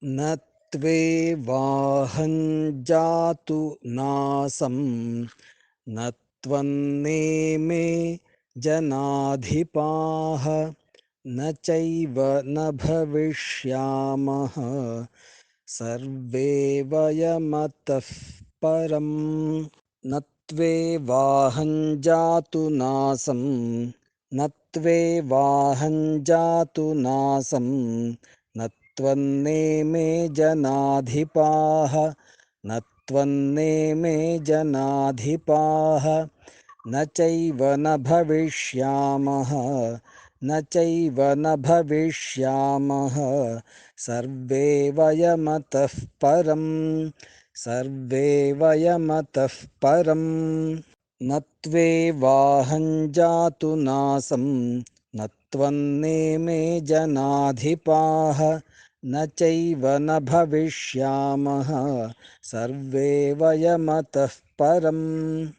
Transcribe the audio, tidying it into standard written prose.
न त्वेवाहं जातु नासं न त्वन्नेमे जनाधिपाः न चैव न भविष्यामः सर्वे वयमतः परम् न त्वेवाहं जातु नासं न त्वेवाहं जातु नासं न त्वन्नेमे जनाधिपाः न त्वन्नेमे जनाधिपाः न चैव न भविष्यामः न चैव न भविष्यामः सर्वे वयमतः परम् सर्वे वयमतः परम् न त्वेवाहं जातु नासं न त्वन्नेमे जनाधिपाः न चैव न भविष्यामः सर्वे वयमतः परम्